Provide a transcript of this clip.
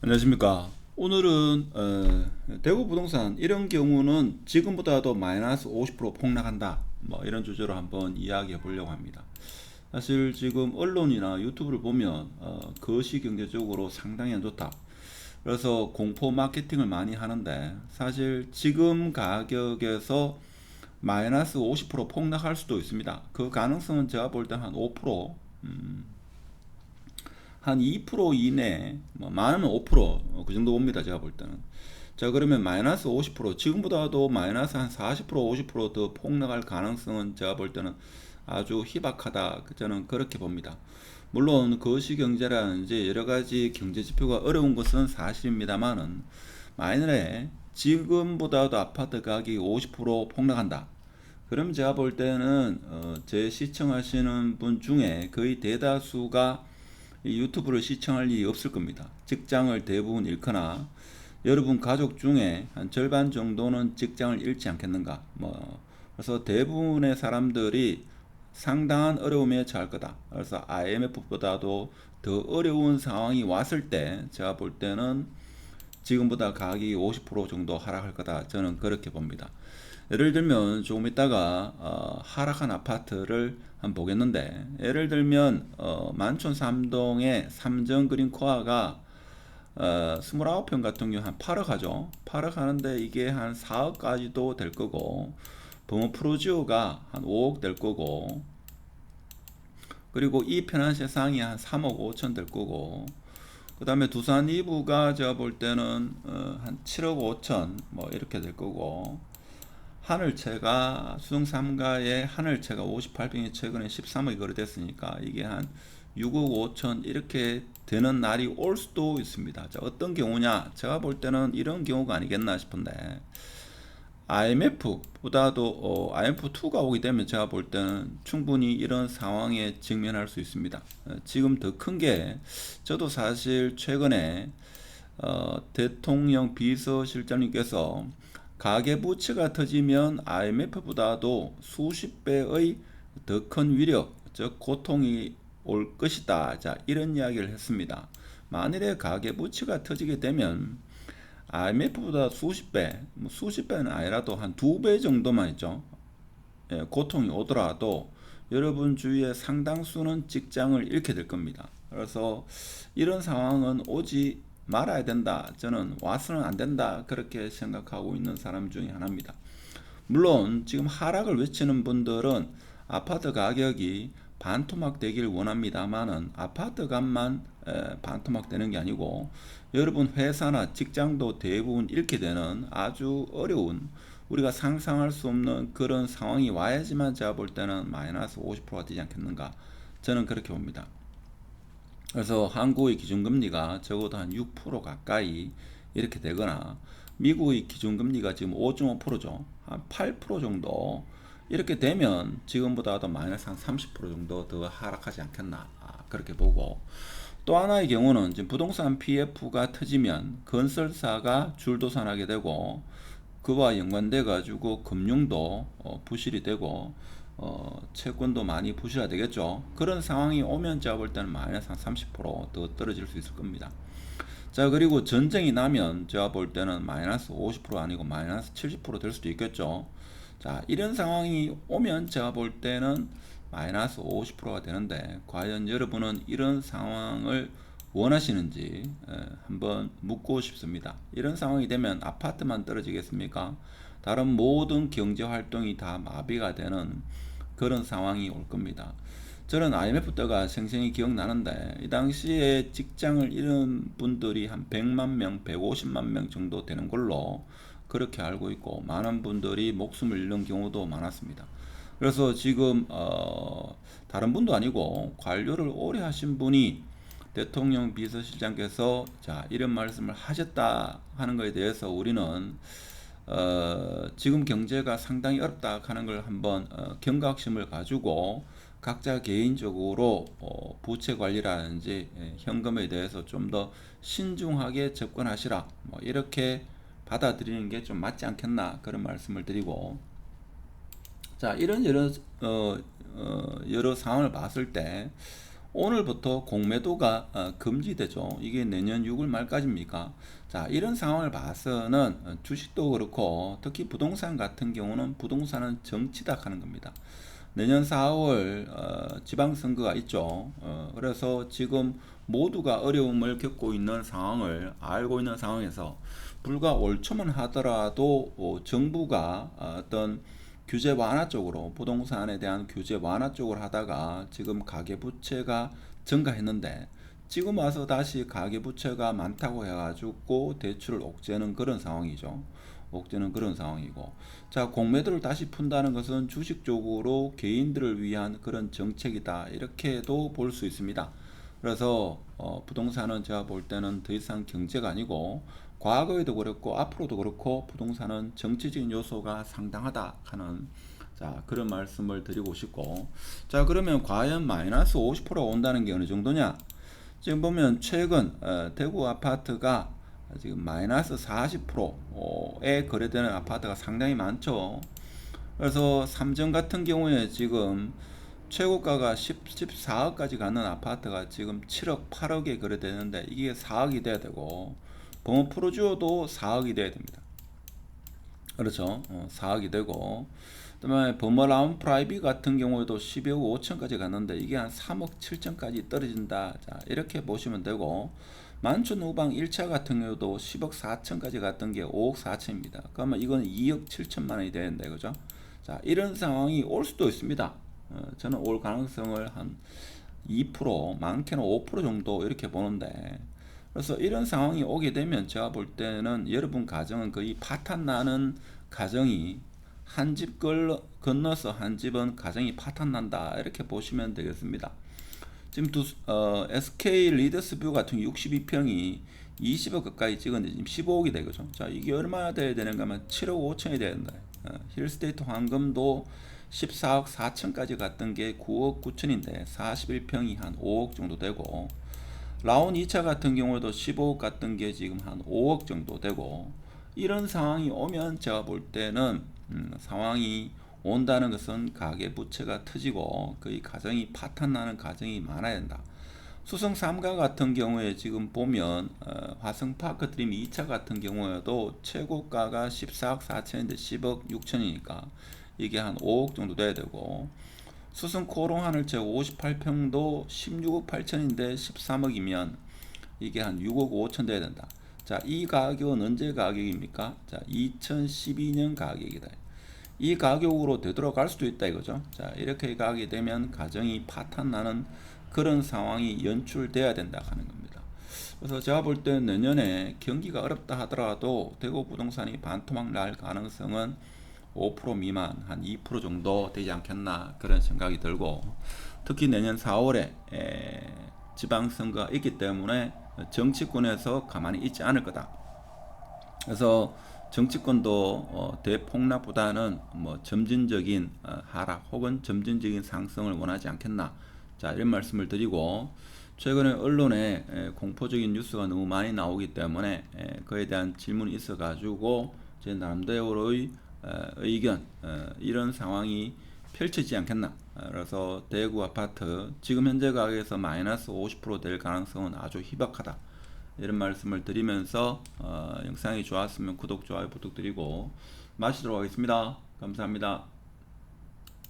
안녕하십니까. 오늘은 대구 부동산 이런 경우는 지금보다도 마이너스 50% 폭락한다. 뭐 이런 주제로 한번 이야기해 보려고 합니다. 사실 지금 언론이나 유튜브를 보면 거시 경제적으로 상당히 안 좋다. 그래서 공포 마케팅을 많이 하는데 사실 지금 가격에서 마이너스 50% 폭락할 수도 있습니다. 그 가능성은 제가 볼 때 한 5%, 한 2% 이내, 뭐 많으면 5%그 정도 봅니다. 제가 볼 때는. 자, 그러면 마이너스 50%, 지금보다도 마이너스 한 40%, 50%더 폭락할 가능성은 제가 볼 때는 아주 희박하다. 저는 그렇게 봅니다. 물론 거시경제라든지 여러 가지 경제 지표가 어려운 것은 사실입니다만은 만일에 지금보다도 아파트 가격이 50% 폭락한다. 그럼 제가 볼 때는 제 시청하시는 분 중에 거의 대다수가 이 유튜브를 시청할 일이 없을 겁니다. 직장을 대부분 잃거나 여러분 가족 중에 한 절반 정도는 직장을 잃지 않겠는가. 그래서 대부분의 사람들이 상당한 어려움에 처할 거다. 그래서 IMF보다도 더 어려운 상황이 왔을 때 제가 볼 때는 지금보다 가격이 50% 정도 하락할 거다. 저는 그렇게 봅니다. 예를 들면 조금 있다가 하락한 아파트를 한번 보겠는데, 예를 들면 만촌 삼동의 삼정 그린 코아가 29평 같은 경우 한 8억 하죠. 8억 하는데 이게 한 4억까지도 될 거고, 범어 프로지오가 한 5억 될 거고, 그리고 이 편한 세상이 한 3억 5천 될 거고, 그 다음에 두산 이부가 제가 볼 때는 한 7억 5천 뭐 이렇게 될 거고, 하늘채가 수성 3가의 하늘채가 58평이 최근에 13억이 거래됐으니까 이게 한 6억 5천 이렇게 되는 날이 올 수도 있습니다. 자, 어떤 경우냐? 제가 볼 때는 이런 경우가 아니겠나 싶은데, IMF보다도 IMF2가 오게 되면 제가 볼 때는 충분히 이런 상황에 직면할 수 있습니다. 지금 더 큰 게, 저도 사실 최근에 대통령 비서실장님께서 가계부채가 터지면 IMF보다도 수십 배의 더 큰 위력, 즉 고통이 올 것이다. 자, 이런 이야기를 했습니다. 만일에 가계부채가 터지게 되면 IMF보다 수십 배, 뭐 수십 배는 아니라도 한 두 배 정도만 있죠. 예, 고통이 오더라도 여러분 주위에 상당수는 직장을 잃게 될 겁니다. 그래서 이런 상황은 오지 말아야 된다. 저는 와서는 안 된다. 그렇게 생각하고 있는 사람 중에 하나입니다. 물론 지금 하락을 외치는 분들은 아파트 가격이 반토막 되길 원합니다만은 아파트 값만 반토막 되는 게 아니고 여러분 회사나 직장도 대부분 잃게 되는 아주 어려운, 우리가 상상할 수 없는 그런 상황이 와야지만 제가 볼 때는 마이너스 50%가 되지 않겠는가. 저는 그렇게 봅니다. 그래서 한국의 기준금리가 적어도 한 6% 가까이 이렇게 되거나, 미국의 기준금리가 지금 5.5%죠. 한 8% 정도 이렇게 되면 지금보다도 마이너스 한 30% 정도 더 하락하지 않겠나. 그렇게 보고, 또 하나의 경우는 지금 부동산 PF가 터지면 건설사가 줄도산하게 되고, 그와 연관돼 가지고 금융도 부실이 되고 채권도 많이 부실화 되겠죠. 그런 상황이 오면 제가 볼 때는 마이너스 한 30%더 떨어질 수 있을 겁니다. 자, 그리고 전쟁이 나면 제가 볼 때는 마이너스 50% 아니고 마이너스 70%될 수도 있겠죠. 자, 이런 상황이 오면 제가 볼 때는 마이너스 50%가 되는데, 과연 여러분은 이런 상황을 원하시는지 한번 묻고 싶습니다. 이런 상황이 되면 아파트만 떨어지겠습니까? 다른 모든 경제 활동이 다 마비가 되는 그런 상황이 올 겁니다. 저는 IMF 때가 생생히 기억나는데, 이 당시에 직장을 잃은 분들이 한 100만 명, 150만 명 정도 되는 걸로 그렇게 알고 있고, 많은 분들이 목숨을 잃는 경우도 많았습니다. 그래서 지금 다른 분도 아니고 관료를 오래 하신 분이 대통령 비서실장께서 자, 이런 말씀을 하셨다 하는 것에 대해서 우리는 지금 경제가 상당히 어렵다 하는 걸 한번 경각심을 가지고 각자 개인적으로 부채 관리라든지 현금에 대해서 좀 더 신중하게 접근하시라, 뭐 이렇게 받아들이는 게 좀 맞지 않겠나, 그런 말씀을 드리고, 자, 이런 여러 상황을 봤을 때 오늘부터 공매도가 금지되죠. 이게 내년 6월 말까지입니까? 자, 이런 상황을 봐서는 주식도 그렇고 특히 부동산 같은 경우는 부동산은 정치다 하는 겁니다. 내년 4월 지방선거가 있죠. 그래서 지금 모두가 어려움을 겪고 있는 상황을 알고 있는 상황에서 불과 올 초만 하더라도 정부가 어떤 규제 완화 쪽으로 부동산에 대한 규제 완화 쪽으로 하다가 지금 가계부채가 증가했는데 지금 와서 다시 가계부채가 많다고 해가지고 대출을 옥죄는 그런 상황이죠. 옥죄는 그런 상황이고, 자, 공매도를 다시 푼다는 것은 주식 쪽으로 개인들을 위한 그런 정책이다 이렇게도 볼 수 있습니다. 그래서 부동산은 제가 볼 때는 더 이상 경제가 아니고 과거에도 그렇고 앞으로도 그렇고 부동산은 정치적인 요소가 상당하다 하는, 자, 그런 말씀을 드리고 싶고, 자, 그러면 과연 마이너스 50%가 온다는 게 어느 정도냐? 지금 보면 최근 대구 아파트가 지금 마이너스 40%에 거래되는 아파트가 상당히 많죠. 그래서 삼정 같은 경우에 지금 최고가가 14억까지 가는 아파트가 지금 7억, 8억에 거래되는데 이게 4억이 돼야 되고, 범어 프로주어도 4억이 돼야 됩니다. 그렇죠. 4억이 되고, 그다음에 버머라운 프라이비 같은 경우에도 12억 5천까지 갔는데 이게 한 3억 7천까지 떨어진다. 자, 이렇게 보시면 되고, 만촌 우방 1차 같은 경우도 10억 4천까지 갔던 게 5억 4천입니다. 그러면 이건 2억 7천만 원이 되는데, 그죠? 자, 이런 상황이 올 수도 있습니다. 저는 올 가능성을 한 2%, 많게는 5% 정도 이렇게 보는데, 그래서 이런 상황이 오게 되면 제가 볼 때는 여러분 가정은 거의 파탄 나는 가정이, 한 집 건너서 한 집은 가정이 파탄 난다 이렇게 보시면 되겠습니다. 지금 SK 리더스뷰 같은 62평이 20억 가까이 찍었는데 지금 15억이 되거죠. 자, 이게 얼마나 돼야 되는가 하면 7억 5천이 돼야 된다. 힐스테이트 황금도 14억 4천까지 갔던 게 9억 9천인데 41평이 한 5억 정도 되고, 라온 2차 같은 경우에도 15억 갔던 게 지금 한 5억 정도 되고, 이런 상황이 오면 제가 볼 때는 상황이 온다는 것은 가계부채가 터지고 거의 가정이 파탄나는 가정이 많아야 된다. 수성 3가 같은 경우에 지금 보면 화성파크 드림 2차 같은 경우에도 최고가가 14억 4천인데 10억 6천이니까 이게 한 5억 정도 돼야 되고, 수성 코롱 하늘채 58평도 16억 8천인데 13억이면 이게 한 6억 5천 돼야 된다. 자, 이 가격은 언제 가격입니까? 자, 2012년 가격이다. 이 가격으로 되돌아갈 수도 있다 이거죠. 자, 이렇게 가게 되면 가정이 파탄 나는 그런 상황이 연출돼야 된다 하는 겁니다. 그래서 제가 볼 때 내년에 경기가 어렵다 하더라도 대구 부동산이 반토막 날 가능성은 5% 미만, 한 2% 정도 되지 않겠나 그런 생각이 들고, 특히 내년 4월에 지방선거가 있기 때문에 정치권에서 가만히 있지 않을 거다. 그래서 정치권도 대폭락보다는 뭐 점진적인 하락 혹은 점진적인 상승을 원하지 않겠나. 자, 이런 말씀을 드리고, 최근에 언론에 공포적인 뉴스가 너무 많이 나오기 때문에 그에 대한 질문이 있어가지고 제 나름대로의 의견, 이런 상황이 펼쳐지지 않겠나. 그래서 대구 아파트 지금 현재 가격에서 마이너스 50%될 가능성은 아주 희박하다. 이런 말씀을 드리면서 영상이 좋았으면 구독, 좋아요 부탁드리고 마치도록 하겠습니다. 감사합니다.